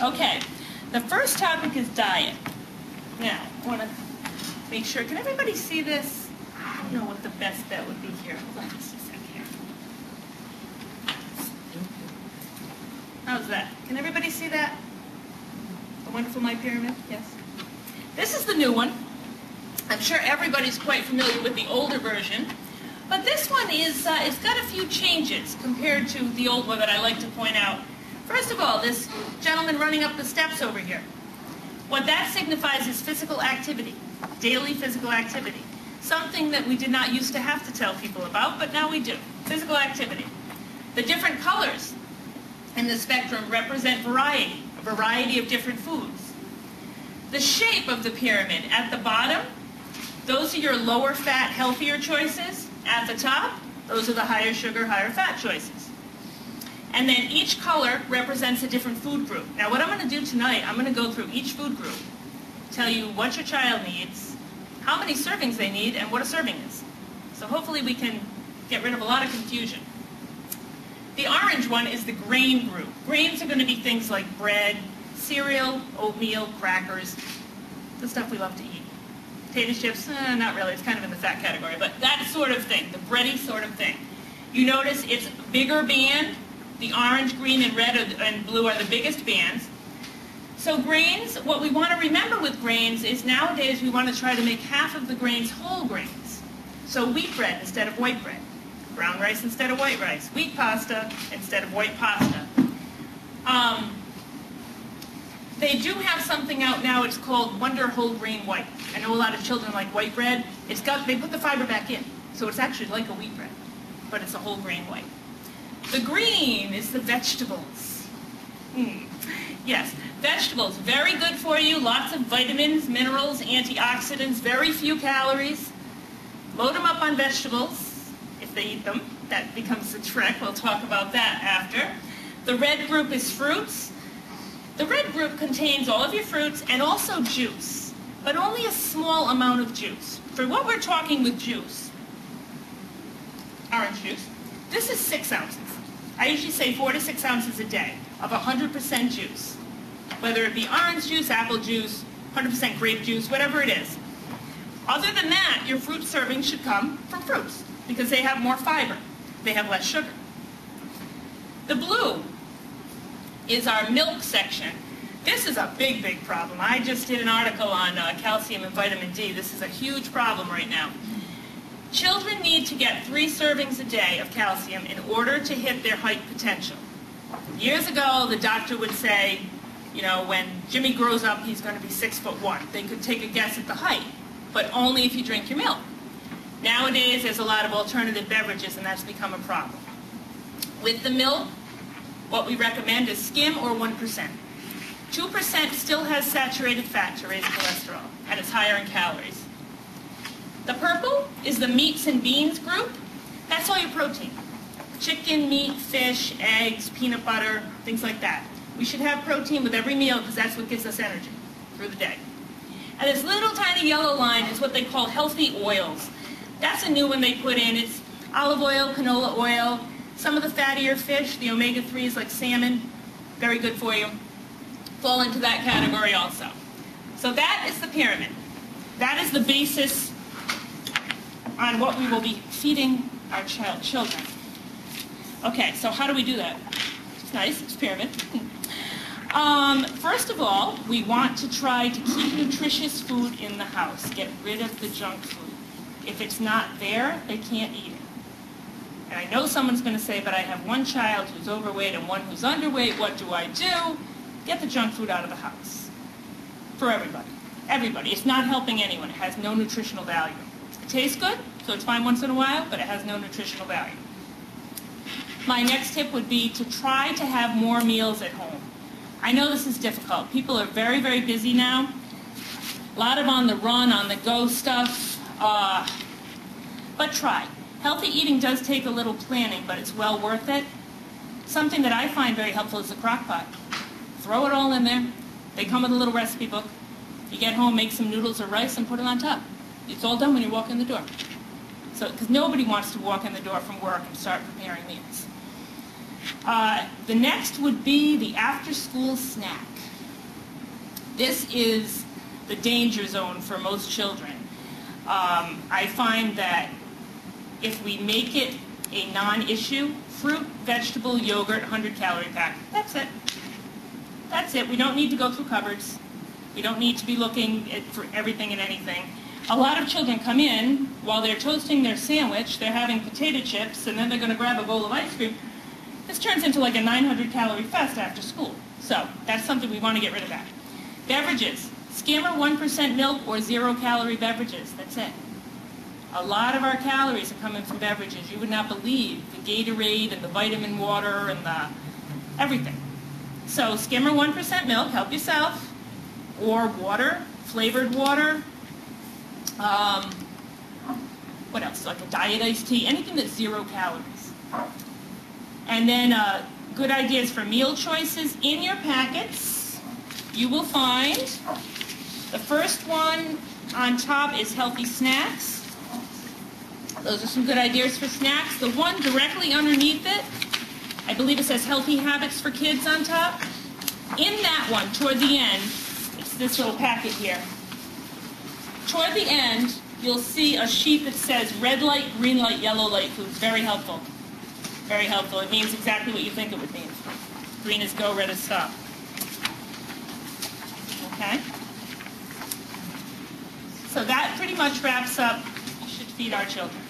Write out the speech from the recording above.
Okay, the first topic is diet. Now, I want to make sure, can everybody see this? I don't know what the best bet would be here. Hold on just a sec here. How's that? Can everybody see that? The wonderful My Pyramid? Yes? This is the new one. I'm sure everybody's quite familiar with the older version. But this one is, it's got a few changes compared to the old one that I like to point out. First of all, this gentleman running up the steps over here. What that signifies is physical activity, daily physical activity. Something that we did not used to have to tell people about, but now we do. Physical activity. The different colors in the spectrum represent variety, a variety of different foods. The shape of the pyramid at the bottom, those are your lower fat, healthier choices. At the top, those are the higher sugar, higher fat choices. And then each color represents a different food group. Now what I'm going to do tonight, I'm going to go through each food group, tell you what your child needs, how many servings they need, and what a serving is. So hopefully we can get rid of a lot of confusion. The orange one is the grain group. Grains are going to be things like bread, cereal, oatmeal, crackers, the stuff we love to eat. Potato chips, not really, it's kind of in the fat category, but that sort of thing, the bready sort of thing. You notice it's bigger band. The orange, green, and red and blue are the biggest bands. So grains, what we want to remember with grains is nowadays we want to try to make half of the grains whole grains. So wheat bread instead of white bread. Brown rice instead of white rice. Wheat pasta instead of white pasta. They do have something out now, it's called Wonder Whole Grain White. I know a lot of children like white bread. They put the fiber back in, so it's actually like a wheat bread, but it's a whole grain white. The green is the vegetables. Yes, vegetables, very good for you. Lots of vitamins, minerals, antioxidants, very few calories. Load them up on vegetables, if they eat them. That becomes the trick. We'll talk about that after. The red group is fruits. The red group contains all of your fruits and also juice, but only a small amount of juice. For what we're talking with juice, orange juice, this is 6 ounces. I usually say 4 to 6 ounces a day of 100% juice, whether it be orange juice, apple juice, 100% grape juice, whatever it is. Other than that, your fruit serving should come from fruits because they have more fiber. They have less sugar. The blue is our milk section. This is a big, big problem. I just did an article on calcium and vitamin D. This is a huge problem right now. Children need to get 3 servings a day of calcium in order to hit their height potential. Years ago, the doctor would say, you know, when Jimmy grows up, he's going to be 6'1". They could take a guess at the height, but only if you drink your milk. Nowadays, there's a lot of alternative beverages, and that's become a problem. With the milk, what we recommend is skim or 1%. 2% still has saturated fat to raise cholesterol, and it's higher in calories. The purple is the meats and beans group. That's all your protein. Chicken, meat, fish, eggs, peanut butter, things like that. We should have protein with every meal because that's what gives us energy through the day. And this little tiny yellow line is what they call healthy oils. That's a new one they put in. It's olive oil, canola oil, some of the fattier fish, the omega-3s like salmon, very good for you, fall into that category also. So that is the pyramid. That is the basis on what we will be feeding our children. Okay, so how do we do that? It's nice, it's pyramid. First of all, we want to try to keep nutritious food in the house. Get rid of the junk food. If it's not there, they can't eat it. And I know someone's going to say, but I have one child who's overweight and one who's underweight. What do I do? Get the junk food out of the house. For everybody. Everybody. It's not helping anyone. It has no nutritional value. It tastes good, so it's fine once in a while, but it has no nutritional value. My next tip would be to try to have more meals at home. I know this is difficult. People are very, very busy now. A lot of on the run, on the go stuff. But try. Healthy eating does take a little planning, but it's well worth it. Something that I find very helpful is the crock pot. Throw it all in there. They come with a little recipe book. You get home, make some noodles or rice, and put it on top. It's all done when you walk in the door. So, because nobody wants to walk in the door from work and start preparing meals. The next would be the after-school snack. This is the danger zone for most children. I find that if we make it a non-issue, fruit, vegetable, yogurt, 100-calorie pack, that's it. That's it. We don't need to go through cupboards. We don't need to be looking for everything and anything. A lot of children come in, while they're toasting their sandwich, they're having potato chips, and then they're going to grab a bowl of ice cream. This turns into like a 900-calorie fest after school. So that's something we want to get rid of that. Beverages. Skimmer 1% milk or 0-calorie beverages. That's it. A lot of our calories are coming from beverages. You would not believe the Gatorade and the vitamin water and the everything. So skimmer 1% milk, help yourself, or water, flavored water. What else? Like a diet iced tea, anything that's 0 calories. And then good ideas for meal choices. In your packets, you will find the first one on top is healthy snacks. Those are some good ideas for snacks. The one directly underneath it, I believe it says healthy habits for kids on top. In that one, toward the end, it's this little packet here. Toward the end, you'll see a sheet that says red light, green light, yellow light foods. Very helpful. Very helpful. It means exactly what you think it would mean. Green is go, red is stop. Okay? So that pretty much wraps up, we should feed our children.